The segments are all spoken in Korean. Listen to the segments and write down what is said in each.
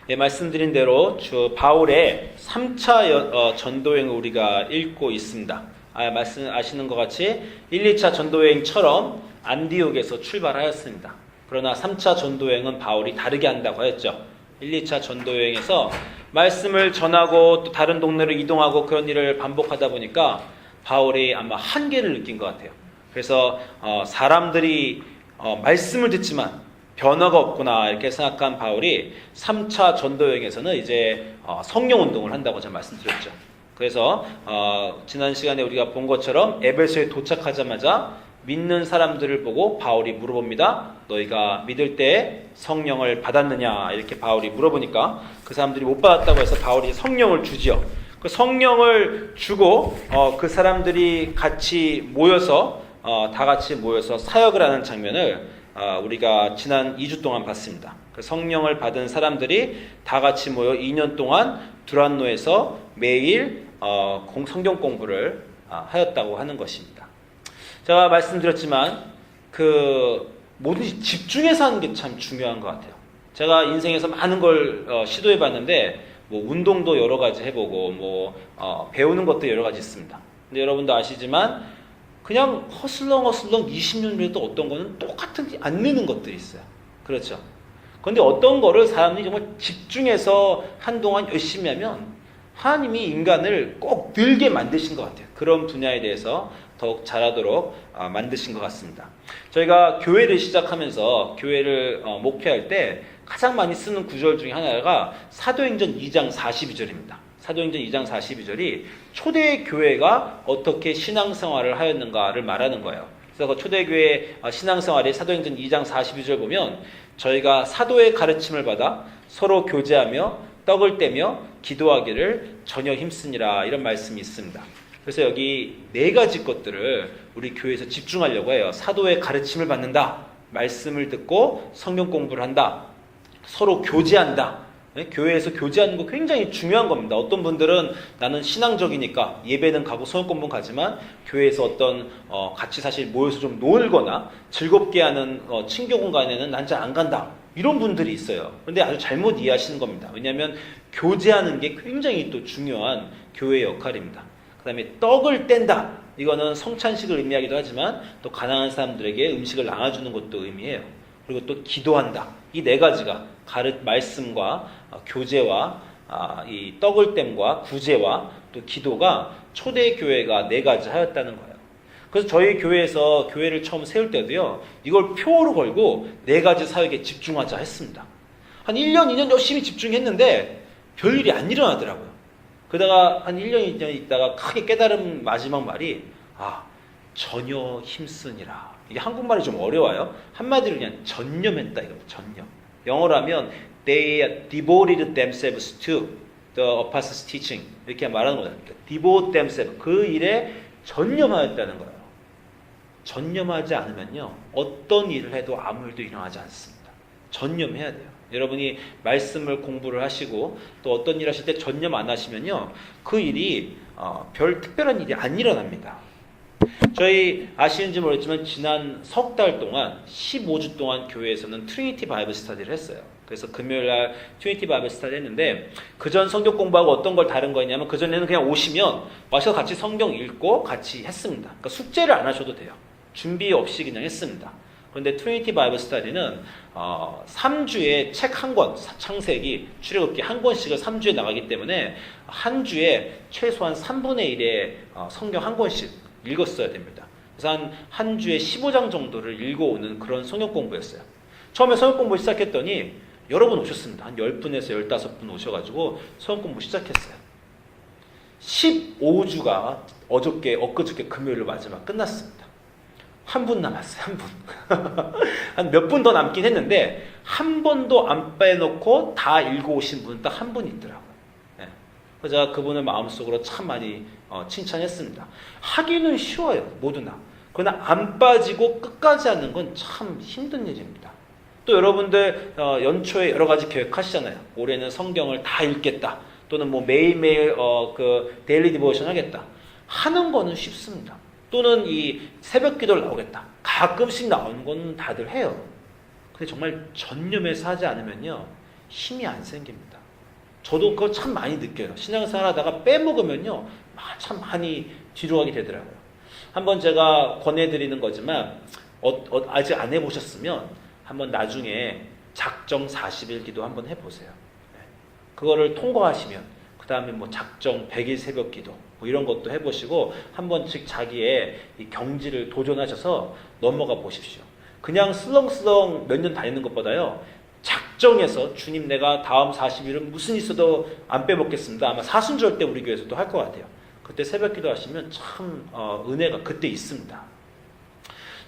예, 말씀드린 대로 바울의 3차 전도여행을 우리가 읽고 있습니다. 아시는 것 같이 1, 2차 전도여행처럼 안디옥에서 출발하였습니다. 그러나 3차 전도여행은 바울이 다르게 한다고 하였죠. 1, 2차 전도여행에서 말씀을 전하고 또 다른 동네로 이동하고 그런 일을 반복하다 보니까 바울이 아마 한계를 느낀 것 같아요. 그래서 사람들이 말씀을 듣지만 변화가 없구나 이렇게 생각한 바울이 3차 전도여행에서는 이제 성령운동을 한다고 제가 말씀드렸죠. 그래서 지난 시간에 우리가 본 것처럼 에베소에 도착하자마자 믿는 사람들을 보고 바울이 물어봅니다. 너희가 믿을 때 성령을 받았느냐 이렇게 바울이 물어보니까 그 사람들이 못 받았다고 해서 바울이 성령을 주지요. 그 성령을 주고 그 사람들이 같이 모여서 다 같이 모여서 사역을 하는 장면을 우리가 지난 2주 동안 봤습니다. 그 성령을 받은 사람들이 다 같이 모여 2년 동안 두란노에서 매일 성경 공부를 하였다고 하는 것입니다. 제가 말씀드렸지만 뭐든지 집중해서 하는 게 참 중요한 것 같아요. 제가 인생에서 많은 걸 시도해 봤는데 운동도 여러 가지 해보고 배우는 것도 여러 가지 있습니다. 근데 여러분도 아시지만 그냥 허슬렁 20년이라도 어떤 거는 똑같은 안 느는 것들이 있어요. 그렇죠. 그런데 어떤 거를 사람들이 정말 집중해서 한동안 열심히 하면 하나님이 인간을 꼭 늘게 만드신 것 같아요. 그런 분야에 대해서 더욱 잘하도록 만드신 것 같습니다. 저희가 교회를 시작하면서 교회를 목회할 때 가장 많이 쓰는 구절 중에 하나가 사도행전 2장 42절입니다. 사도행전 2장 42절이 초대교회가 어떻게 신앙생활을 하였는가를 말하는 거예요. 그래서 그 초대교회 신앙생활의 사도행전 2장 42절 보면 저희가 사도의 가르침을 받아 서로 교제하며 떡을 떼며 기도하기를 전혀 힘쓰니라 이런 말씀이 있습니다. 그래서 여기 4가지 것들을 우리 교회에서 집중하려고 해요. 사도의 가르침을 받는다. 말씀을 듣고 성경 공부를 한다. 서로 교제한다. 교회에서 교제하는 거 굉장히 중요한 겁니다. 어떤 분들은 나는 신앙적이니까 예배는 가고 성경 공부는 가지만 교회에서 어떤 같이 사실 모여서 좀 놀거나 즐겁게 하는 친교 공간에는 난 잘 안 간다. 이런 분들이 있어요. 그런데 아주 잘못 이해하시는 겁니다. 왜냐하면 교제하는 게 굉장히 또 중요한 교회의 역할입니다. 그 다음에 떡을 뗀다. 이거는 성찬식을 의미하기도 하지만 또 가난한 사람들에게 음식을 나눠주는 것도 의미해요. 그리고 또 기도한다. 이 4가지가 말씀과 교제와 이 떡을 땜과 구제와 또 기도가 초대교회가 4가지 하였다는 거예요. 그래서 저희 교회에서 교회를 처음 세울 때도요. 이걸 표어로 걸고 4가지 사역에 집중하자 했습니다. 한 1년, 2년 열심히 집중했는데 별일이 안 일어나더라고요. 그러다가 한 1년, 2년 있다가 크게 깨달은 마지막 말이 전혀 힘쓰니라. 이게 한국말이 좀 어려워요. 한마디로 그냥 전념했다 이겁니다. 전념. 영어로 하면 they devoted themselves to the apostles' teaching 이렇게 말하는 거예요. devote themselves 그 일에 전념하였다는 거예요. 전념하지 않으면요 어떤 일을 해도 아무 일도 일어나지 않습니다. 전념해야 돼요. 여러분이 말씀을 공부를 하시고 또 어떤 일 하실 때 전념 안 하시면요 그 일이 별 특별한 일이 안 일어납니다. 저희 아시는지 모르겠지만 지난 석 달 동안 15주 동안 교회에서는 트리니티 바이블 스터디를 했어요. 그래서 금요일날 트리니티 바이블 스터디 했는데 그전 성경 공부하고 어떤 걸 다른 거였냐면 그전에는 그냥 오시면 와서 같이 성경 읽고 같이 했습니다. 그러니까 숙제를 안 하셔도 돼요. 준비 없이 그냥 했습니다. 그런데 트리니티 바이블 스터디는 3주에 책 한 권, 창세기, 출애굽기 한 권씩을 3주에 나가기 때문에 한 주에 최소한 3분의 1의 성경 한 권씩 읽었어야 됩니다. 그래서 한 주에 15장 정도를 읽어오는 그런 성경 공부였어요. 처음에 성경 공부 시작했더니 여러 분 오셨습니다. 한 10분에서 15분 오셔가지고 성경 공부 시작했어요. 15주가 엊그저께 금요일로 마지막 끝났습니다. 한 분 남았어요. 한 분. 한 몇 분 더 남긴 했는데 한 번도 안 빼놓고 다 읽어오신 분 딱 한 분 있더라고요. 네. 그래서 제가 그분을 마음속으로 참 많이 칭찬했습니다. 하기는 쉬워요. 모두나. 그러나 안 빠지고 끝까지 하는 건 참 힘든 일입니다. 또 여러분들 연초에 여러 가지 계획하시잖아요. 올해는 성경을 다 읽겠다. 또는 매일매일 데일리 디보션 하겠다. 하는 거는 쉽습니다. 또는 이 새벽 기도를 나오겠다. 가끔씩 나오는 건 다들 해요. 근데 정말 전념해서 하지 않으면요 힘이 안 생깁니다. 저도 그거 참 많이 느껴요. 신앙생활 하다가 빼먹으면요, 참 많이 뒤로 가게 되더라고요. 한번 제가 권해드리는 거지만, 아직 안 해보셨으면 한번 나중에 작정 40일 기도 한번 해보세요. 그거를 통과하시면, 그 다음에 뭐 작정 100일 새벽 기도, 뭐 이런 것도 해보시고, 한 번씩 자기의 이 경지를 도전하셔서 넘어가 보십시오. 그냥 슬렁슬렁 몇 년 다니는 것보다요, 작정해서 주님 내가 다음 40일은 무슨 있어도 안 빼먹겠습니다. 아마 사순절 때 우리 교회에서도 할 것 같아요. 그때 새벽 기도 하시면 참 은혜가 그때 있습니다.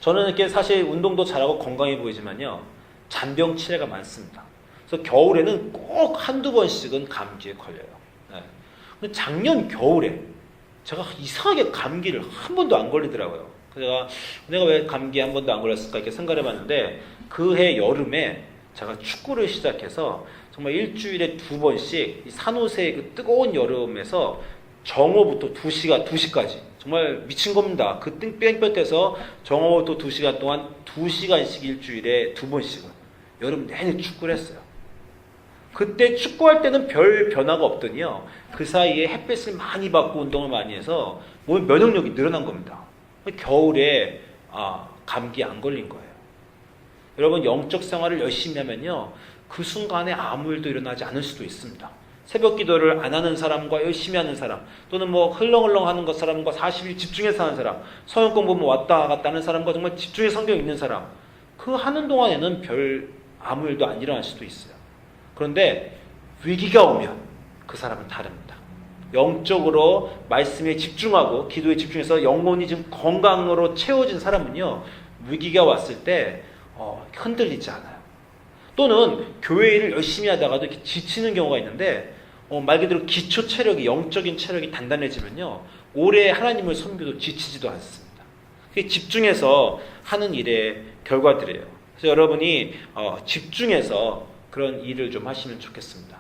저는 이렇게 사실 운동도 잘하고 건강해 보이지만요, 잔병 치레가 많습니다. 그래서 겨울에는 꼭 한두 번씩은 감기에 걸려요. 네. 근데 작년 겨울에 제가 이상하게 감기를 한 번도 안 걸리더라고요. 그래서 내가 왜 감기에 한 번도 안 걸렸을까 이렇게 생각해 봤는데, 그해 여름에 제가 축구를 시작해서 정말 일주일에 2번씩 산호세 그 뜨거운 여름에서 정오부터 2시까지 정말 미친 겁니다. 그 땡볕에서 정오부터 2시간 동안 2시간씩 일주일에 2번씩은 여름 내내 축구를 했어요. 그때 축구할 때는 별 변화가 없더니요, 그 사이에 햇빛을 많이 받고 운동을 많이 해서 몸의 면역력이 늘어난 겁니다. 겨울에 감기 안 걸린 거예요. 여러분, 영적 생활을 열심히 하면요, 그 순간에 아무 일도 일어나지 않을 수도 있습니다. 새벽 기도를 안 하는 사람과 열심히 하는 사람, 또는 뭐 흘렁흘렁 하는 것 사람과 40일 집중해서 하는 사람, 성경 공부 뭐 왔다 갔다 하는 사람과 정말 집중해서 성경 읽는 사람, 그 하는 동안에는 별 아무 일도 안 일어날 수도 있어요. 그런데 위기가 오면 그 사람은 다릅니다. 영적으로 말씀에 집중하고 기도에 집중해서 영혼이 지금 건강으로 채워진 사람은요, 위기가 왔을 때 흔들리지 않아요. 또는 교회 일을 열심히 하다가도 이렇게 지치는 경우가 있는데, 말 그대로 기초 체력이, 영적인 체력이 단단해지면요, 오래 하나님을 섬겨도 지치지도 않습니다. 그게 집중해서 하는 일의 결과들이에요. 그래서 여러분이 집중해서 그런 일을 좀 하시면 좋겠습니다.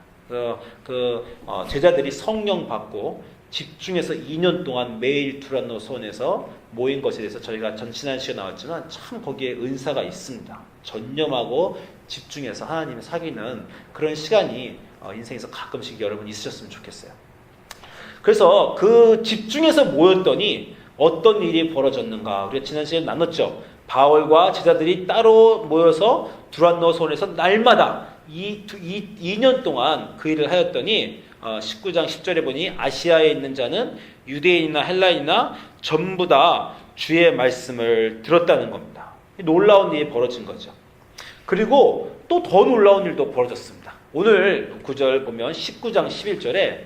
제자들이 성령 받고 집중해서 2년 동안 매일 두란노손에서 모인 것에 대해서 저희가 지난 시간에 나왔지만 참 거기에 은사가 있습니다. 전념하고 집중해서 하나님을 사귀는 그런 시간이 인생에서 가끔씩 여러분 있으셨으면 좋겠어요. 그래서 그 집중해서 모였더니 어떤 일이 벌어졌는가, 우리가 지난 시간에 나눴죠. 바울과 제자들이 따로 모여서 두란노손에서 날마다 2년 동안 그 일을 하였더니 19장 10절에 보니 아시아에 있는 자는 유대인이나 헬라인이나 전부 다 주의 말씀을 들었다는 겁니다. 놀라운 일이 벌어진 거죠. 그리고 또 더 놀라운 일도 벌어졌습니다. 오늘 9절 보면 19장 11절에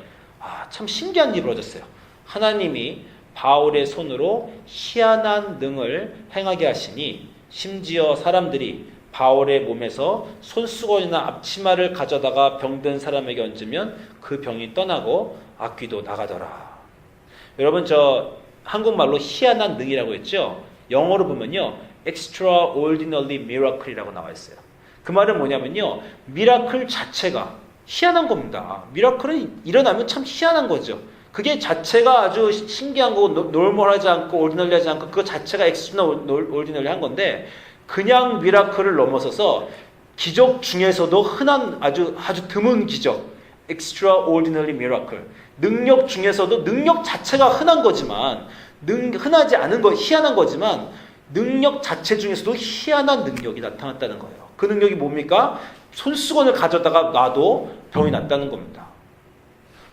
참 신기한 일이 벌어졌어요. 하나님이 바울의 손으로 희한한 능을 행하게 하시니 심지어 사람들이 바울의 몸에서 손수건이나 앞치마를 가져다가 병든 사람에게 얹으면 그 병이 떠나고 악귀도 나가더라. 여러분, 저 한국말로 희한한 능이라고 했죠? 영어로 보면요, extraordinary miracle이라고 나와 있어요. 그 말은 뭐냐면요, 미라클 자체가 희한한 겁니다. 미라클은 일어나면 참 희한한 거죠. 그게 자체가 아주 신기한 거고 노멀하지 않고 오리지널리하지 않고 그 자체가 extraordinary한 건데, 그냥 미라클을 넘어서서 기적 중에서도 흔한 아주 드문 기적, extraordinary miracle, 능력 중에서도 능력 자체가 흔한 거지만, 흔하지 않은 거, 희한한 거지만 능력 자체 중에서도 희한한 능력이 나타났다는 거예요. 그 능력이 뭡니까? 손수건을 가져다가 놔도 병이 낫다는 겁니다.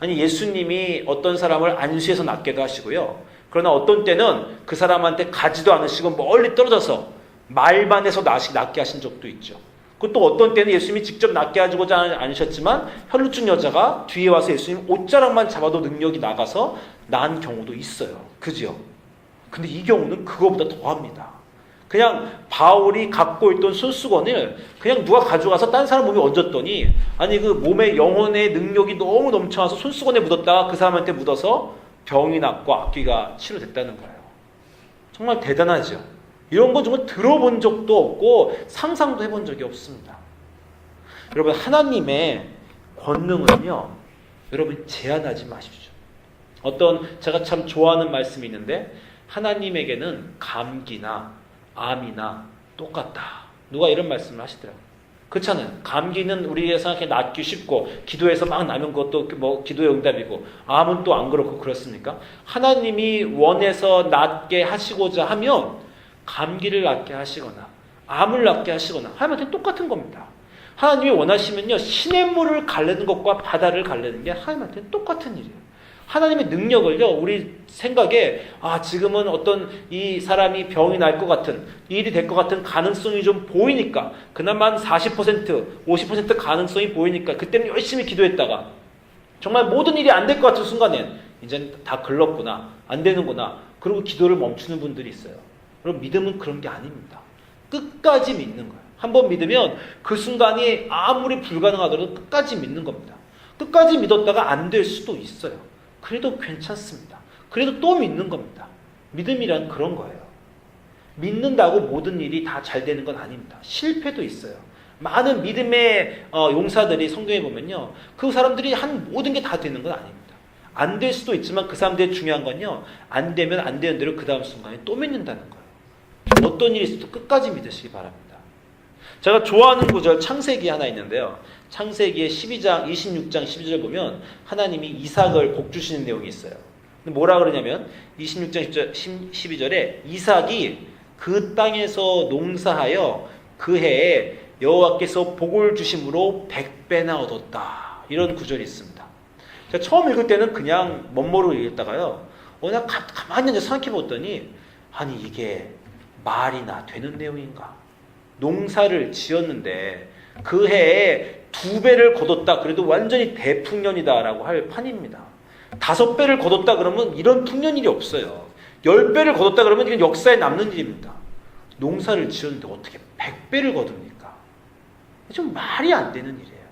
아니, 예수님이 어떤 사람을 안수해서 낫게도 하시고요, 그러나 어떤 때는 그 사람한테 가지도 않으시고 멀리 떨어져서 말만 해서 낫게 하신 적도 있죠. 또 어떤 때는 예수님이 직접 낫게 하시고자 않으셨지만 혈루증 여자가 뒤에 와서 예수님 옷자락만 잡아도 능력이 나가서 난 경우도 있어요. 그죠? 근데 이 경우는 그거보다 더합니다. 그냥 바울이 갖고 있던 손수건을 그냥 누가 가져가서 딴 사람 몸에 얹었더니, 아니 그 몸에 영혼의 능력이 너무 넘쳐나서 손수건에 묻었다가 그 사람한테 묻어서 병이 낫고 악귀가 치료됐다는 거예요. 정말 대단하죠. 이런 건 정말 들어본 적도 없고 상상도 해본 적이 없습니다. 여러분, 하나님의 권능은요, 여러분 제한하지 마십시오. 제가 참 좋아하는 말씀이 있는데, 하나님에게는 감기나 암이나 똑같다. 누가 이런 말씀을 하시더라고요. 그렇잖아요. 감기는 우리가 생각해 낫기 쉽고 기도해서 막 나면 그것도 뭐 기도의 응답이고 암은 또 안 그렇고 그렇습니까? 하나님이 원해서 낫게 하시고자 하면 감기를 낫게 하시거나 암을 낫게 하시거나 하나님한테 똑같은 겁니다. 하나님이 원하시면요 시냇물을 갈르는 것과 바다를 갈르는 게 하나님한테 똑같은 일이에요. 하나님의 능력을요 우리 생각에 지금은 어떤 이 사람이 병이 날 것 같은 일이 될 것 같은 가능성이 좀 보이니까 그나마 한 40% 50% 가능성이 보이니까 그때는 열심히 기도했다가 정말 모든 일이 안 될 것 같은 순간엔 이제 다 글렀구나 안 되는구나 그리고 기도를 멈추는 분들이 있어요. 그럼 믿음은 그런 게 아닙니다. 끝까지 믿는 거예요. 한번 믿으면 그 순간이 아무리 불가능하더라도 끝까지 믿는 겁니다. 끝까지 믿었다가 안 될 수도 있어요. 그래도 괜찮습니다. 그래도 또 믿는 겁니다. 믿음이란 그런 거예요. 믿는다고 모든 일이 다 잘 되는 건 아닙니다. 실패도 있어요. 많은 믿음의 용사들이 성경에 보면요. 그 사람들이 한 모든 게 다 되는 건 아닙니다. 안 될 수도 있지만 그 사람들의 중요한 건요. 안 되면 안 되는 대로 그 다음 순간에 또 믿는다는 거예요. 어떤 일이 있어도 끝까지 믿으시기 바랍니다. 제가 좋아하는 구절 창세기 하나 있는데요. 창세기의 12장, 26장 12절 보면 하나님이 이삭을 복 주시는 내용이 있어요. 뭐라 그러냐면 26장 12절에 이삭이 그 땅에서 농사하여 그 해에 여호와께서 복을 주심으로 100배나 얻었다. 이런 구절이 있습니다. 제가 처음 읽을 때는 그냥 멋모르고 읽었다가요. 나 가만히 생각해 봤더니 아니 이게 말이나 되는 내용인가? 농사를 지었는데 그 해에 2배를 거뒀다. 그래도 완전히 대풍년이다라고 할 판입니다. 5배를 거뒀다 그러면 이런 풍년일이 없어요. 10배를 거뒀다 그러면 이건 역사에 남는 일입니다. 농사를 지었는데 어떻게 100배를 거둡니까? 좀 말이 안 되는 일이에요.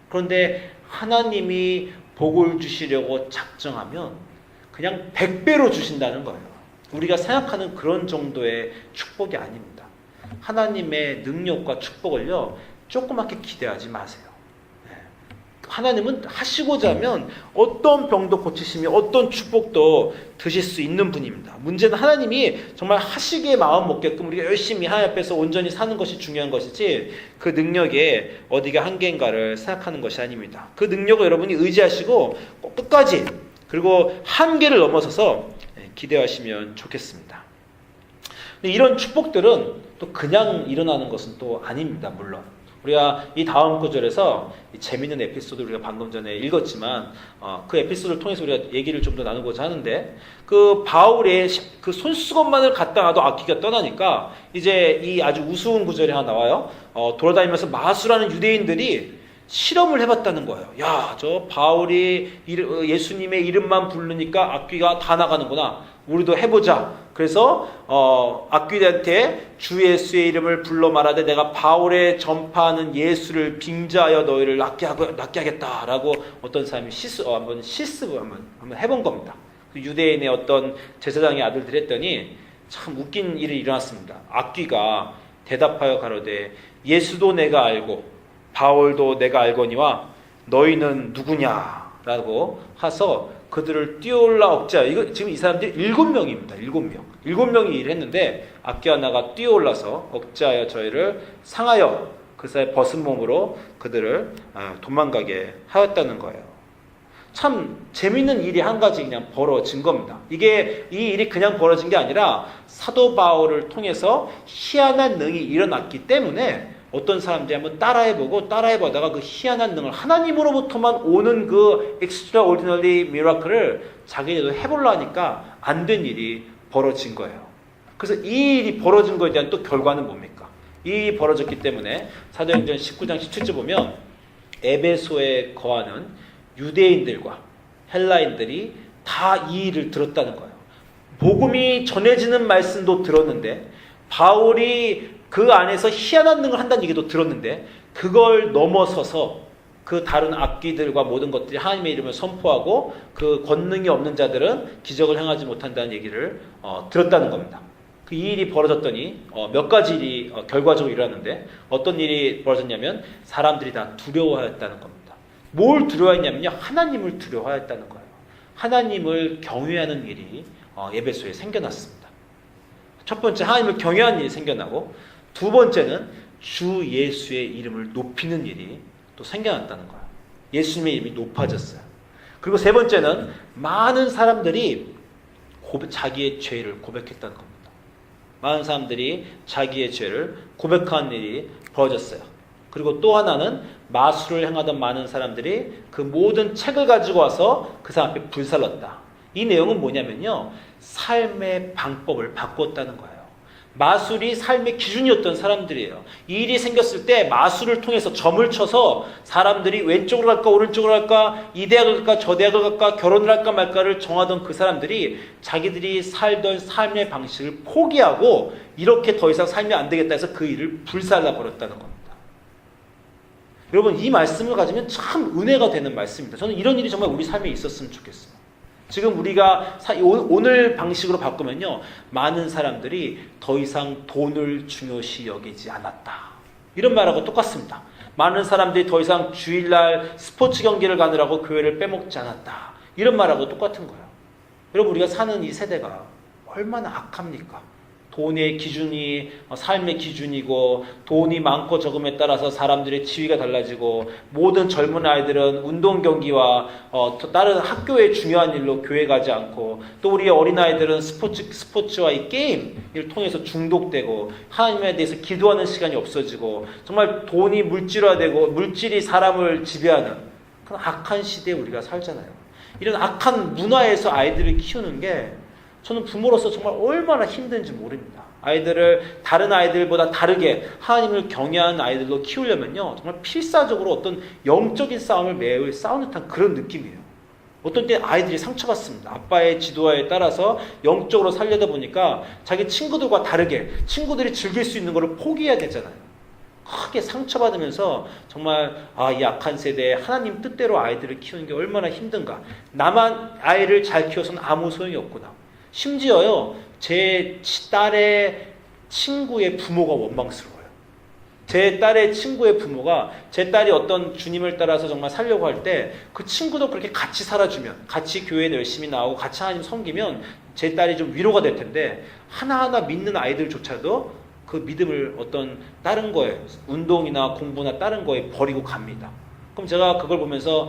그런데 하나님이 복을 주시려고 작정하면 그냥 100배로 주신다는 거예요. 우리가 생각하는 그런 정도의 축복이 아닙니다. 하나님의 능력과 축복을요 조그맣게 기대하지 마세요. 하나님은 하시고자 하면 어떤 병도 고치시며 어떤 축복도 드실 수 있는 분입니다. 문제는 하나님이 정말 하시기에 마음 먹게끔 우리가 열심히 하나님 앞에서 온전히 사는 것이 중요한 것이지 그 능력에 어디가 한계인가를 생각하는 것이 아닙니다. 그 능력을 여러분이 의지하시고 꼭 끝까지 그리고 한계를 넘어서서 기대하시면 좋겠습니다. 이런 축복들은 또 그냥 일어나는 것은 또 아닙니다. 물론 우리가 이 다음 구절에서 재미있는 에피소드 우리가 방금 전에 읽었지만 그 에피소드를 통해서 우리가 얘기를 좀 더 나누고자 하는데 그 바울의 그 손수건만을 갖다 놔도 악기가 떠나니까 이제 이 아주 우스운 구절이 하나 나와요. 돌아다니면서 마술하는 유대인들이 실험을 해봤다는 거예요. 야, 저 바울이 예수님의 이름만 부르니까 악귀가 다 나가는구나. 우리도 해보자. 그래서 악귀들한테 주 예수의 이름을 불러 말하되 내가 바울의 전파하는 예수를 빙자하여 너희를 낫게 하겠다라고 어떤 사람이 실습을 한번 해본 겁니다. 그 유대인의 어떤 제사장의 아들들이 했더니 참 웃긴 일이 일어났습니다. 악귀가 대답하여 가로되 예수도 내가 알고 바울도 내가 알거니와 너희는 누구냐라고 하서 그들을 뛰어올라 억제하여 이거 지금 이 사람들이 7명입니다. 7명. 7명이 일을 했는데 악귀 하나가 뛰어올라서 억제하여 저희를 상하여 그 사이 벗은 몸으로 그들을 도망가게 하였다는 거예요. 참 재밌는 일이 한 가지 그냥 벌어진 겁니다. 이 일이 그냥 벌어진 게 아니라 사도 바울을 통해서 희한한 능이 일어났기 때문에 어떤 사람들이 한번 따라해보다가 그 희한한 능을 하나님으로부터만 오는 그 extraordinary miracle을 자기네도 해보려 하니까 안 된 일이 벌어진 거예요. 그래서 이 일이 벌어진 거에 대한 또 결과는 뭡니까? 이 일이 벌어졌기 때문에 사도행전 19장 17절 보면 에베소에 거하는 유대인들과 헬라인들이 다 이 일을 들었다는 거예요. 복음이 전해지는 말씀도 들었는데 바울이 그 안에서 희한한 능을 한다는 얘기도 들었는데 그걸 넘어서서 그 다른 악귀들과 모든 것들이 하나님의 이름을 선포하고 그 권능이 없는 자들은 기적을 행하지 못한다는 얘기를 들었다는 겁니다. 그 이 일이 벌어졌더니 몇 가지 일이 결과적으로 일어났는데 어떤 일이 벌어졌냐면 사람들이 다 두려워하였다는 겁니다. 뭘 두려워했냐면요. 하나님을 두려워하였다는 거예요. 하나님을 경외하는 일이 에베소에 생겨났습니다. 첫 번째 하나님을 경외하는 일이 생겨나고 두 번째는 주 예수의 이름을 높이는 일이 또 생겨났다는 거예요. 예수님의 이름이 높아졌어요. 그리고 세 번째는 많은 사람들이 자기의 죄를 고백했다는 겁니다. 많은 사람들이 자기의 죄를 고백하는 일이 벌어졌어요. 그리고 또 하나는 마술을 행하던 많은 사람들이 그 모든 책을 가지고 와서 그 사람 앞에 불살랐다. 이 내용은 뭐냐면요, 삶의 방법을 바꿨다는 거예요. 마술이 삶의 기준이었던 사람들이에요. 이 일이 생겼을 때 마술을 통해서 점을 쳐서 사람들이 왼쪽으로 갈까 오른쪽으로 갈까, 이 대학을 갈까 저 대학을 갈까, 결혼을 할까 말까를 정하던 그 사람들이 자기들이 살던 삶의 방식을 포기하고 이렇게 더 이상 살면 안 되겠다 해서 그 일을 불살라 버렸다는 겁니다. 여러분, 이 말씀을 가지면 참 은혜가 되는 말씀입니다. 저는 이런 일이 정말 우리 삶에 있었으면 좋겠어요. 지금 우리가 오늘 방식으로 바꾸면요, 많은 사람들이 더 이상 돈을 중요시 여기지 않았다. 이런 말하고 똑같습니다. 많은 사람들이 더 이상 주일날 스포츠 경기를 가느라고 교회를 빼먹지 않았다. 이런 말하고 똑같은 거예요. 여러분, 우리가 사는 이 세대가 얼마나 악합니까? 돈의 기준이 삶의 기준이고, 돈이 많고 적음에 따라서 사람들의 지위가 달라지고, 모든 젊은 아이들은 운동 경기와 다른 학교의 중요한 일로 교회 가지 않고, 또 우리 어린아이들은 스포츠와 이 게임을 통해서 중독되고, 하나님에 대해서 기도하는 시간이 없어지고, 정말 돈이 물질화되고 물질이 사람을 지배하는 그런 악한 시대에 우리가 살잖아요. 이런 악한 문화에서 아이들을 키우는 게 저는 부모로서 정말 얼마나 힘든지 모릅니다. 아이들을 다른 아이들보다 다르게 하나님을 경외하는 아이들로 키우려면요, 정말 필사적으로 어떤 영적인 싸움을 매일 싸우는 듯한 그런 느낌이에요. 어떤 때 아이들이 상처받습니다. 아빠의 지도에 따라서 영적으로 살려다 보니까 자기 친구들과 다르게 친구들이 즐길 수 있는 것을 포기해야 되잖아요. 크게 상처받으면서 정말 이 악한 세대에 하나님 뜻대로 아이들을 키우는 게 얼마나 힘든가. 나만 아이를 잘 키워서는 아무 소용이 없구나. 심지어요, 제 딸의 친구의 부모가 원망스러워요. 제 딸의 친구의 부모가 제 딸이 어떤 주님을 따라서 정말 살려고 할 때 그 친구도 그렇게 같이 살아주면, 같이 교회에 열심히 나오고 같이 하나님 섬기면 제 딸이 좀 위로가 될 텐데, 하나하나 믿는 아이들조차도 그 믿음을 어떤 다른 거에, 운동이나 공부나 다른 거에 버리고 갑니다. 그럼 제가 그걸 보면서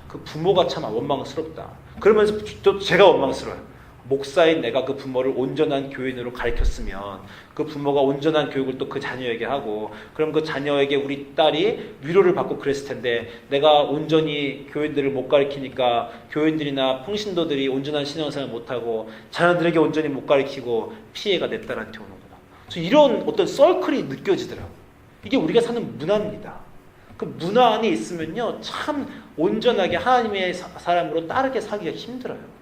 그 부모가 참 원망스럽다. 그러면서 또 제가 원망스러워요. 목사인 내가 그 부모를 온전한 교인으로 가르쳤으면 그 부모가 온전한 교육을 또 그 자녀에게 하고, 그럼 그 자녀에게 우리 딸이 위로를 받고 그랬을 텐데, 내가 온전히 교인들을 못 가르치니까 교인들이나 평신도들이 온전한 신앙생활을 못하고 자녀들에게 온전히 못 가르치고 피해가 내 딸한테 오는구나. 이런 어떤 서클이 느껴지더라고요. 이게 우리가 사는 문화입니다. 그 문화 안에 있으면요, 참 온전하게 하나님의 사람으로 따르게 살기가 힘들어요.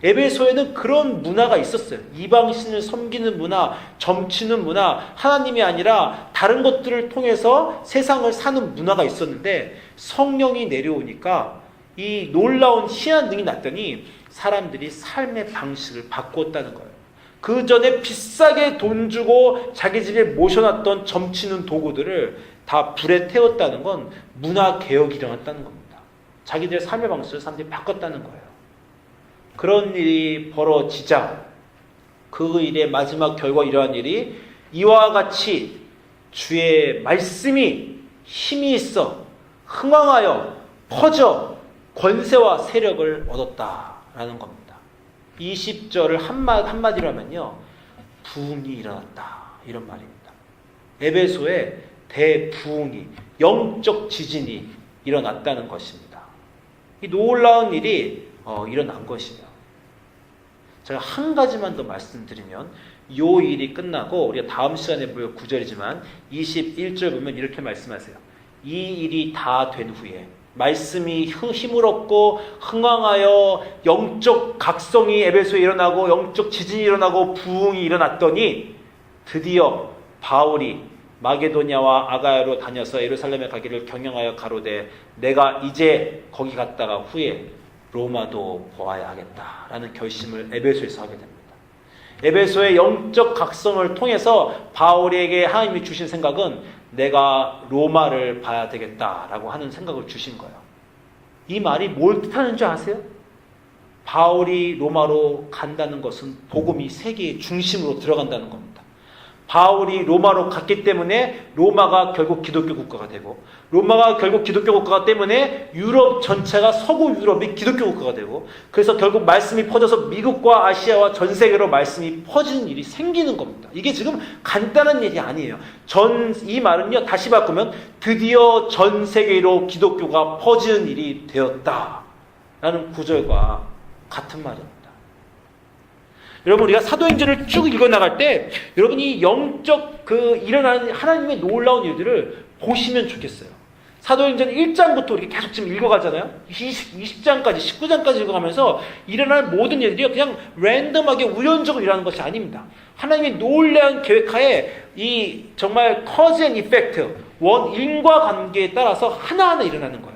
에베소에는 그런 문화가 있었어요. 이방신을 섬기는 문화, 점치는 문화, 하나님이 아니라 다른 것들을 통해서 세상을 사는 문화가 있었는데, 성령이 내려오니까 이 놀라운 희한 등이 났더니 사람들이 삶의 방식을 바꿨다는 거예요. 그 전에 비싸게 돈 주고 자기 집에 모셔놨던 점치는 도구들을 다 불에 태웠다는 건 문화 개혁이 일어났다는 겁니다. 자기들의 삶의 방식을 사람들이 바꿨다는 거예요. 그런 일이 벌어지자 그 일의 마지막 결과, 이러한 일이 이와 같이 주의 말씀이 힘이 있어 흥왕하여 퍼져 권세와 세력을 얻었다라는 겁니다. 20절을 한마디로 하면요, 부흥이 일어났다, 이런 말입니다. 에베소에 대부흥이, 영적 지진이 일어났다는 것입니다. 이 놀라운 일이 일어난 것이며, 제가 한 가지만 더 말씀드리면, 이 일이 끝나고 우리가 다음 시간에 볼 9절이지만 21절 보면 이렇게 말씀하세요. 이 일이 다 된 후에 말씀이 힘을 얻고 흥왕하여 영적 각성이 에베소에 일어나고 영적 지진이 일어나고 부흥이 일어났더니, 드디어 바울이 마게도냐와 아가야로 다녀서 예루살렘에 가기를 경영하여 가로되, 내가 이제 거기 갔다가 후에 로마도 보아야 하겠다라는 결심을 에베소에서 하게 됩니다. 에베소의 영적 각성을 통해서 바울에게 하나님이 주신 생각은 내가 로마를 봐야 되겠다라고 하는 생각을 주신 거예요. 이 말이 뭘 뜻하는 줄 아세요? 바울이 로마로 간다는 것은 복음이 세계의 중심으로 들어간다는 겁니다. 바울이 로마로 갔기 때문에 로마가 결국 기독교 국가가 되고, 로마가 결국 기독교 국가가 때문에 유럽 전체가, 서구 유럽이 기독교 국가가 되고, 그래서 결국 말씀이 퍼져서 미국과 아시아와 전 세계로 말씀이 퍼지는 일이 생기는 겁니다. 이게 지금 간단한 일이 아니에요. 이 말은요, 다시 바꾸면 드디어 전 세계로 기독교가 퍼지는 일이 되었다라는 구절과 같은 말입니다. 여러분, 우리가 사도행전을 쭉 읽어나갈 때 여러분이 영적 일어나는 하나님의 놀라운 일들을 보시면 좋겠어요. 사도행전 1장부터 이렇게 계속 지금 읽어가잖아요. 20장까지 19장까지 읽어가면서 일어날 모든 일들이 그냥 랜덤하게 우연적으로 일어나는 것이 아닙니다. 하나님의 놀라운 계획하에 이 정말 cause and effect, 인과관계에 따라서 하나하나 일어나는 거예요.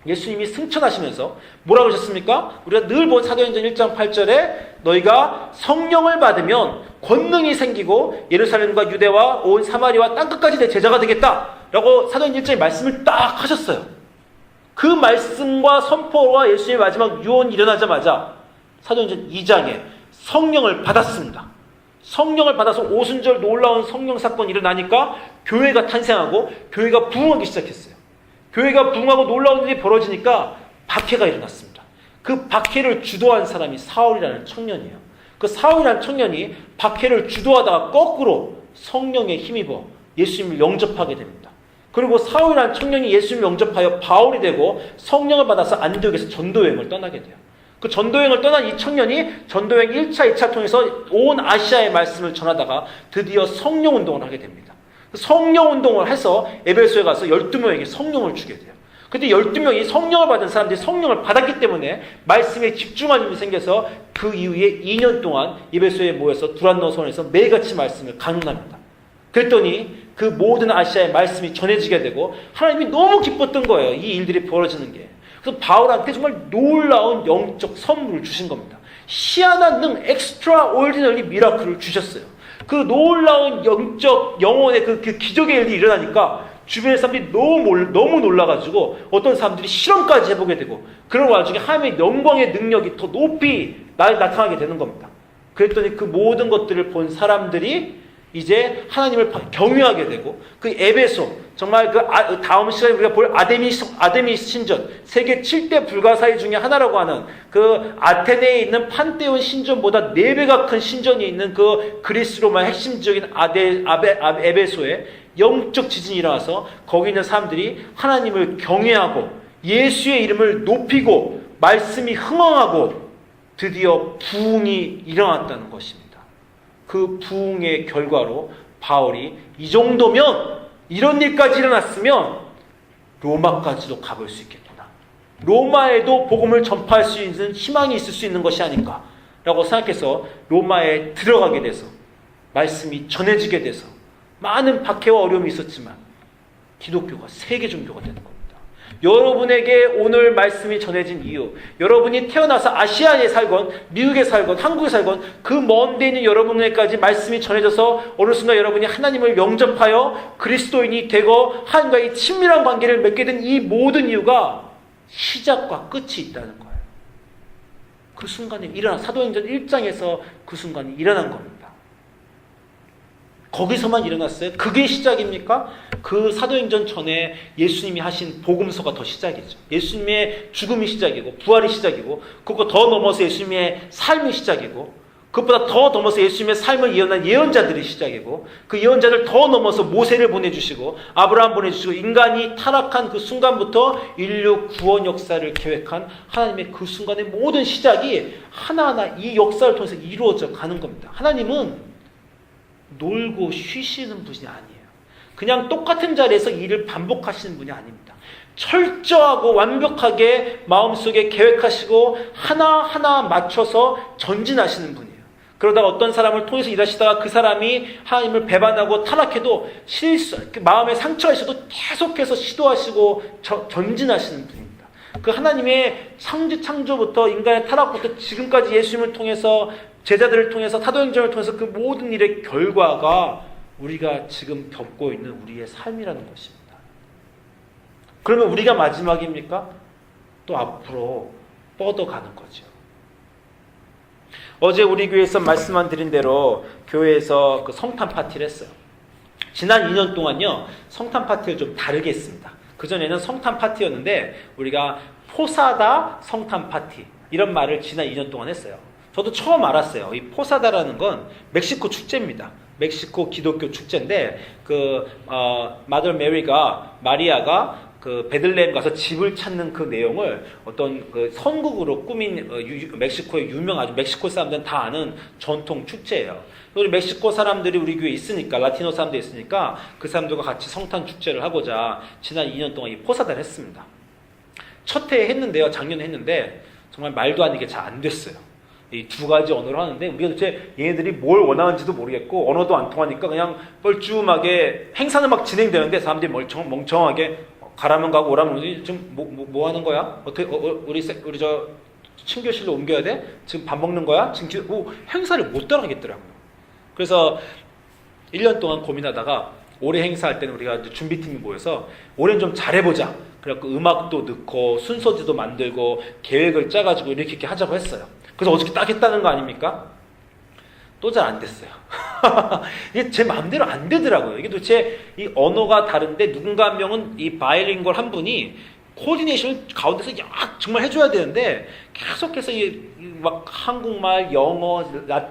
예수님이 승천하시면서 뭐라고 하셨습니까? 우리가 늘 본 사도행전 1장 8절에 너희가 성령을 받으면 권능이 생기고 예루살렘과 유대와 온 사마리아 땅끝까지 내 제자가 되겠다 라고 사도행전 1장의 말씀을 딱 하셨어요. 그 말씀과 선포와 예수님의 마지막 유언이 일어나자마자 사도행전 2장에 성령을 받았습니다. 성령을 받아서 오순절 놀라운 성령 사건이 일어나니까 교회가 탄생하고 교회가 부흥하기 시작했어요. 교회가 부흥하고 놀라운 일이 벌어지니까 박해가 일어났습니다. 그 박해를 주도한 사람이 사울이라는 청년이에요. 그 사울이라는 청년이 박해를 주도하다가 거꾸로 성령에 힘입어 예수님을 영접하게 됩니다. 그리고 사울이라는 청년이 예수님을 영접하여 바울이 되고 성령을 받아서 안디옥에서 전도여행을 떠나게 돼요. 그 전도여행을 떠난 이 청년이 전도여행 1차, 2차 통해서 온 아시아의 말씀을 전하다가 드디어 성령운동을 하게 됩니다. 성령운동을 해서 에베소에 가서 12명에게 성령을 주게 돼요. 근데 12명이 성령을 받은 사람들이 성령을 받았기 때문에 말씀에 집중하는 힘이 생겨서 그 이후에 2년 동안 에베소에 모여서 두란노선에서 매일같이 말씀을 강론합니다. 그랬더니 그 모든 아시아의 말씀이 전해지게 되고 하나님이 너무 기뻤던 거예요. 이 일들이 벌어지는 게. 그래서 바울한테 정말 놀라운 영적 선물을 주신 겁니다. 희한한 extraordinary 미라클을 주셨어요. 그 놀라운 영혼의 그 기적의 일이 일어나니까 주변의 사람들이 너무 놀라가지고 어떤 사람들이 실험까지 해보게 되고 그런 와중에 하나님의 영광의 능력이 더 높이 나타나게 되는 겁니다. 그랬더니 그 모든 것들을 본 사람들이 이제 하나님을 경외하게 되고 그 에베소, 정말 다음 시간에 우리가 볼 아데미스 신전, 세계 7대 불가사의 중에 하나라고 하는 그 아테네에 있는 판테온 신전보다 4배가 큰 신전이 있는 그 그리스 로마의 핵심 지역인 에베소에 영적 지진이 일어나서 거기 있는 사람들이 하나님을 경외하고 예수의 이름을 높이고 말씀이 흥왕하고 드디어 부흥이 일어났다는 것입니다. 그 부흥의 결과로 바울이 이 정도면, 이런 일까지 일어났으면 로마까지도 가볼 수 있겠구나, 로마에도 복음을 전파할 수 있는 희망이 있을 수 있는 것이 아닌가 라고 생각해서 로마에 들어가게 돼서 말씀이 전해지게 돼서 많은 박해와 어려움이 있었지만 기독교가 세계 종교가 되는 겁니다. 여러분에게 오늘 말씀이 전해진 이유, 여러분이 태어나서 아시아에 살건 미국에 살건 한국에 살건 그 먼 데 있는 여러분에게까지 말씀이 전해져서 어느 순간 여러분이 하나님을 영접하여 그리스도인이 되고 하나님과의 친밀한 관계를 맺게 된 이 모든 이유가 시작과 끝이 있다는 거예요. 그 순간에 사도행전 1장에서 그 순간이 일어난 겁니다. 거기서만 일어났어요? 그게 시작입니까? 그 사도행전 전에 예수님이 하신 복음서가 더 시작이죠. 예수님의 죽음이 시작이고 부활이 시작이고 그거 더 넘어서 예수님의 삶이 시작이고 그것보다 더 넘어서 예수님의 삶을 예언한 예언자들이 시작이고 그 예언자들 더 넘어서 모세를 보내주시고 아브라함 보내주시고 인간이 타락한 그 순간부터 인류 구원 역사를 계획한 하나님의 그 순간의 모든 시작이 하나하나 이 역사를 통해서 이루어져 가는 겁니다. 하나님은 놀고 쉬시는 분이 아니에요. 그냥 똑같은 자리에서 일을 반복하시는 분이 아닙니다. 철저하고 완벽하게 마음속에 계획하시고 하나하나 맞춰서 전진하시는 분이에요. 그러다가 어떤 사람을 통해서 일하시다가 그 사람이 하나님을 배반하고 타락해도 마음에 상처가 있어도 계속해서 시도하시고 전진하시는 분입니다. 그 하나님의 창조부터 인간의 타락부터 지금까지 예수님을 통해서 제자들을 통해서 사도행전을 통해서 그 모든 일의 결과가 우리가 지금 겪고 있는 우리의 삶이라는 것입니다. 그러면 우리가 마지막입니까? 또 앞으로 뻗어가는 거죠. 어제 우리 교회에서 말씀만 드린 대로 교회에서 그 성탄 파티를 했어요. 지난 2년 동안요, 성탄 파티를 좀 다르게 했습니다. 그전에는 성탄 파티였는데 우리가 포사다 성탄 파티 이런 말을 지난 2년 동안 했어요. 저도 처음 알았어요. 이 포사다라는 건 멕시코 축제입니다. 멕시코 기독교 축제인데 마더 메리가 마리아가 그 베들레헴 가서 집을 찾는 그 내용을 어떤 그 선국으로 꾸민 멕시코의 아주 멕시코 사람들은 다 아는 전통 축제예요. 우리 멕시코 사람들이 우리 교회에 있으니까, 라티노 사람들이 있으니까 그 사람들과 같이 성탄 축제를 하고자 지난 2년 동안 이 포사다를 했습니다. 첫 해에 했는데요, 작년에 했는데 정말 말도 아니게 잘 안 됐어요. 이 두 가지 언어를 하는데 우리가 도대체 얘네들이 뭘 원하는지도 모르겠고 언어도 안 통하니까 그냥 뻘쭘하게 행사는 막 진행되는데 사람들이 멍청하게 가라면 가고 오라면 오지. 지금 뭐 하는 거야? 어떻게 우리 저 친교실로 옮겨야 돼? 지금 밥 먹는 거야? 지금 행사를 못 따라가겠더라고요. 그래서 1년 동안 고민하다가 올해 행사할 때는 우리가 준비팀이 모여서 올해는 좀 잘해보자. 그래갖고 음악도 넣고 순서지도 만들고 계획을 짜가지고 이렇게 하자고 했어요. 그래서 어저께 딱 했다는 거 아닙니까? 또 잘 안 됐어요. 이게 제 마음대로 안 되더라고요. 이게 도대체 이 언어가 다른데 누군가 한 명은 이 바이링걸 한 분이 코디네이션을 가운데서 정말 해줘야 되는데 계속해서 막 한국말, 영어,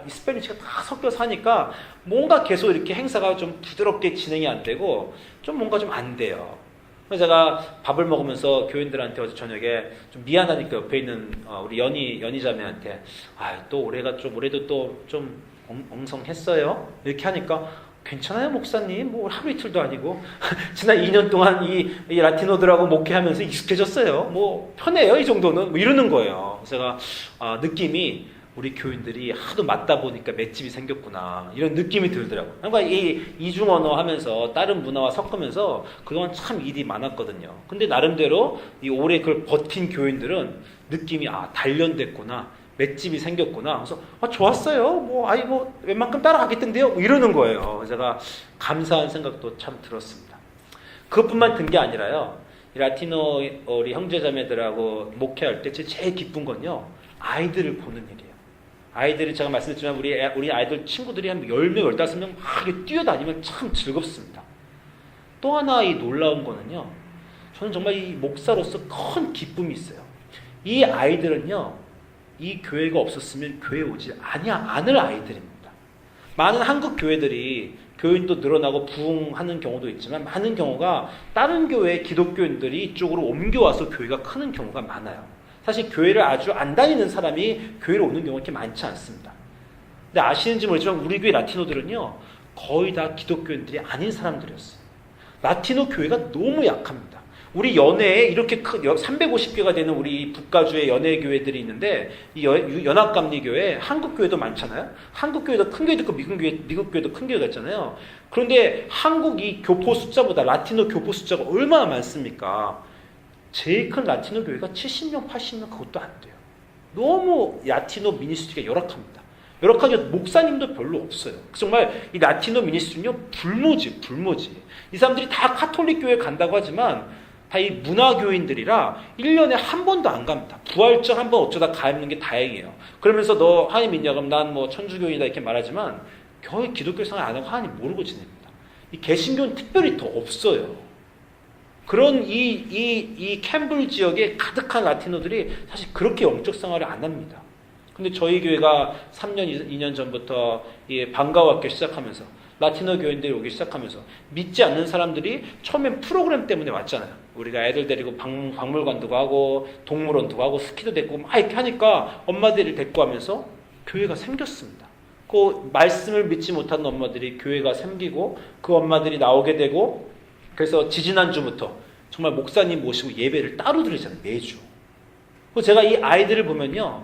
스페니쉬가 다 섞여서 하니까 뭔가 계속 이렇게 행사가 좀 부드럽게 진행이 안 되고 좀 뭔가 좀 안 돼요. 그래서 제가 밥을 먹으면서 교인들한테 어제 저녁에 좀 미안하니까 옆에 있는 우리 연희 자매한테 또 올해도 또 좀 엉성했어요. 이렇게 하니까 괜찮아요 목사님, 뭐 하루 이틀도 아니고 지난 2년 동안 이 라티노들하고 목회하면서 익숙해졌어요. 뭐 편해요 이 정도는, 뭐 이러는 거예요. 제가 느낌이 우리 교인들이 하도 맞다 보니까 맷집이 생겼구나 이런 느낌이 들더라고요. 그러니까 이 이중 언어 하면서 다른 문화와 섞으면서 그동안 참 일이 많았거든요. 근데 나름대로 이 올해 그걸 버틴 교인들은 느낌이 단련됐구나, 맷집이 생겼구나. 그래서 좋았어요. 웬만큼 따라가겠던데요. 뭐 이러는 거예요. 제가 감사한 생각도 참 들었습니다. 그것뿐만 든 게 아니라요. 라티노 우리 형제자매들하고 목회할 때 제일 기쁜 건요, 아이들을 보는 일이에요. 아이들이 제가 말씀드렸지만 우리 아이들 친구들이 한 10명, 15명 막 이렇게 뛰어다니면 참 즐겁습니다. 또 하나 이 놀라운 거는요, 저는 정말 이 목사로서 큰 기쁨이 있어요. 이 아이들은요, 이 교회가 없었으면 교회에 오지 않을 아이들입니다. 많은 한국 교회들이 교인도 늘어나고 부흥하는 경우도 있지만 많은 경우가 다른 교회의 기독교인들이 이쪽으로 옮겨와서 교회가 크는 경우가 많아요. 사실 교회를 아주 안 다니는 사람이 교회로 오는 경우가 그렇게 많지 않습니다. 근데 아시는지 모르지만 우리 교회 라티노들은요, 거의 다 기독교인들이 아닌 사람들이었어요. 라티노 교회가 너무 약합니다. 우리 연회에 이렇게 350개가 되는 우리 북가주의 연회교회들이 있는데 이 연합감리교회, 한국교회도 많잖아요. 한국교회도 큰 교회도 있고 미국교회도 큰 교회가 있잖아요. 그런데 한국이 교포 숫자보다 라티노 교포 숫자가 얼마나 많습니까? 제일 큰 라티노 교회가 70명, 80명 그것도 안 돼요. 너무 라티노 미니스트리가 열악합니다. 열악하게 목사님도 별로 없어요. 정말 이 라티노 미니스트리는요, 불모지. 이 사람들이 다 카톨릭 교회 간다고 하지만 다 이 문화교인들이라 1년에 한 번도 안 갑니다. 부활절 한 번 어쩌다 가는 게 다행이에요. 그러면서 너 하나님 믿냐? 그럼 난 뭐 천주교인이다 이렇게 말하지만 거의 기독교 생활 안 하고 하나님 모르고 지냅니다. 이 개신교는 특별히 더 없어요. 그런 이 캠블 지역에 가득한 라티노들이 사실 그렇게 영적 생활을 안 합니다. 근데 저희 교회가 3년, 2년 전부터 이 방과학교 시작하면서 라티노 교인들이 오기 시작하면서 믿지 않는 사람들이 처음엔 프로그램 때문에 왔잖아요. 우리가 애들 데리고 박물관도 가고 동물원도 가고 스키도 데리고 막 이렇게 하니까 엄마들을 데리고 하면서 교회가 생겼습니다. 그 말씀을 믿지 못하는 엄마들이 교회가 생기고 그 엄마들이 나오게 되고, 그래서 지지난주부터 정말 목사님 모시고 예배를 따로 드리잖아요. 매주. 그래서 제가 이 아이들을 보면요,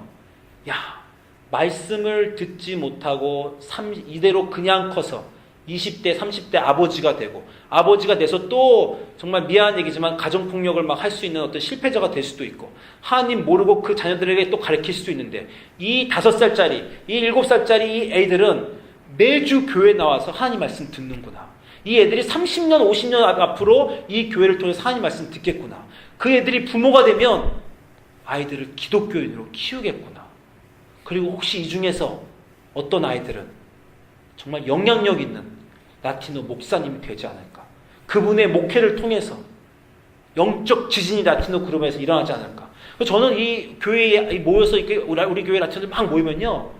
말씀을 듣지 못하고 이대로 그냥 커서 20대, 30대 아버지가 되고, 아버지가 돼서 또 정말 미안한 얘기지만 가정폭력을 막 할 수 있는 어떤 실패자가 될 수도 있고, 하나님 모르고 그 자녀들에게 또 가르칠 수도 있는데, 이 5살짜리, 이 7살짜리 이 애들은 매주 교회 나와서 하나님 말씀 듣는구나. 이 애들이 30년, 50년 앞으로 이 교회를 통해서 하나님 말씀 듣겠구나. 그 애들이 부모가 되면 아이들을 기독교인으로 키우겠구나. 그리고 혹시 이 중에서 어떤 아이들은 정말 영향력 있는 라티노 목사님이 되지 않을까. 그분의 목회를 통해서 영적 지진이 라티노 그룹에서 일어나지 않을까. 저는 이 교회에 모여서 이렇게 우리 교회 라티노들 막 모이면요,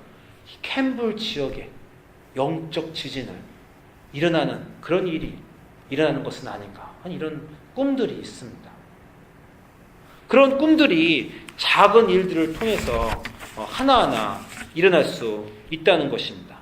이 캠블 지역에 영적 지진을 일어나는 그런 일이 일어나는 것은 아닌가 하는 이런 꿈들이 있습니다. 그런 꿈들이 작은 일들을 통해서 하나하나 일어날 수 있다는 것입니다.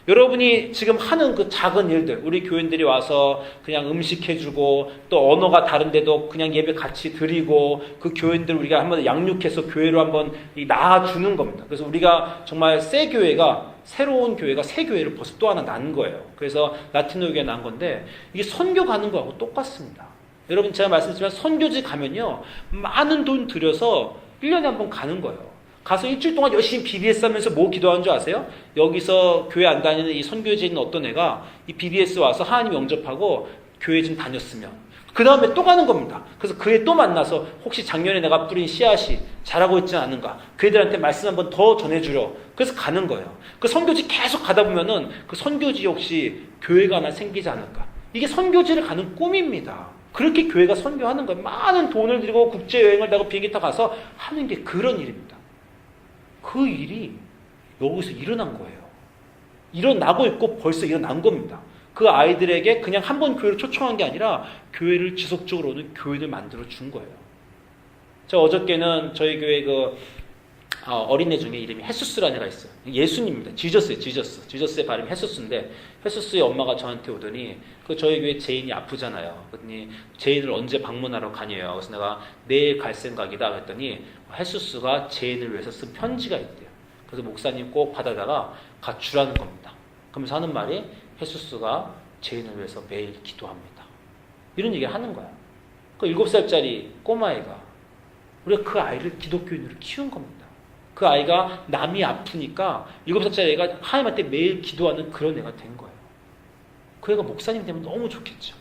여러분이 지금 하는 그 작은 일들, 우리 교인들이 와서 그냥 음식 해주고 또 언어가 다른데도 그냥 예배 같이 드리고 그 교인들 우리가 한번 양육해서 교회로 한번 낳아주는 겁니다. 그래서 우리가 정말 새 교회가, 새로운 교회가 새 교회를 벌써 또 하나 낳은 거예요. 그래서 라티노 교회가 낳은 건데 이게 선교 가는 거하고 똑같습니다. 여러분 제가 말씀드렸지만 선교지 가면요, 많은 돈 들여서 1년에 한 번 가는 거예요. 가서 일주일 동안 열심히 BBS 하면서 뭐 기도하는 줄 아세요? 여기서 교회 안 다니는 이 선교지에 있는 어떤 애가 이 BBS 와서 하나님 영접하고 교회 좀 다녔으면 그 다음에 또 가는 겁니다. 그래서 그 애 또 만나서 혹시 작년에 내가 뿌린 씨앗이 자라고 있지 않은가, 그 애들한테 말씀 한번 더 전해주려, 그래서 가는 거예요. 그 선교지 계속 가다 보면은 그 선교지 역시 교회가 하나 생기지 않을까. 이게 선교지를 가는 꿈입니다. 그렇게 교회가 선교하는 거예요. 많은 돈을 들이고 국제여행을 하고 비행기 타고 가서 하는 게 그런 일입니다. 그 일이 여기서 일어난 거예요. 일어나고 있고 벌써 일어난 겁니다. 그 아이들에게 그냥 한 번 교회를 초청한 게 아니라 교회를 지속적으로 오는 교회를 만들어 준 거예요. 저 어저께는 저희 교회 어린애 중에 이름이 헤수스라는 애가 있어요. 예수님입니다. 지저스예요. 지저스의 발음이 헤수스인데, 헤수스의 엄마가 저한테 오더니 저희 교회 제인이 아프잖아요. 그랬더니 제인을 언제 방문하러 가냐요. 그래서 내가 내일 갈 생각이다 그랬더니 헤수스가 제인을 위해서 쓴 편지가 있대요. 그래서 목사님 꼭 받아다가 가주라는 겁니다. 그러면서 하는 말이 헤수스가 제인을 위해서 매일 기도합니다. 이런 얘기를 하는 거야. 그 7살짜리 꼬마애가, 우리가 그 아이를 기독교인으로 키운 겁니다. 그 아이가 남이 아프니까 7살짜리 애가 하나님한테 매일 기도하는 그런 애가 된 거예요. 그 애가 목사님 되면 너무 좋겠죠.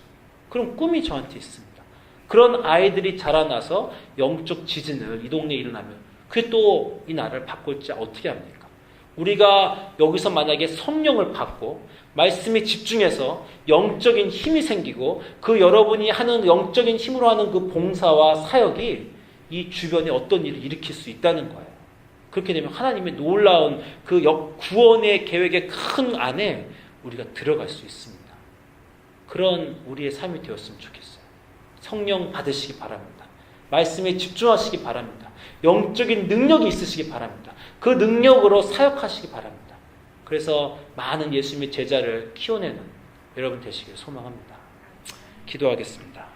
그런 꿈이 저한테 있습니다. 그런 아이들이 자라나서 영적 지진을 이 동네에 일어나면 그게 또 이 나라를 바꿀지 어떻게 합니까? 우리가 여기서 만약에 성령을 받고 말씀에 집중해서 영적인 힘이 생기고 그 여러분이 하는 영적인 힘으로 하는 그 봉사와 사역이 이 주변에 어떤 일을 일으킬 수 있다는 거예요. 그렇게 되면 하나님의 놀라운 그 구원의 계획의 큰 안에 우리가 들어갈 수 있습니다. 그런 우리의 삶이 되었으면 좋겠어요. 성령 받으시기 바랍니다. 말씀에 집중하시기 바랍니다. 영적인 능력이 있으시기 바랍니다. 그 능력으로 사역하시기 바랍니다. 그래서 많은 예수님의 제자를 키워내는 여러분 되시길 소망합니다. 기도하겠습니다.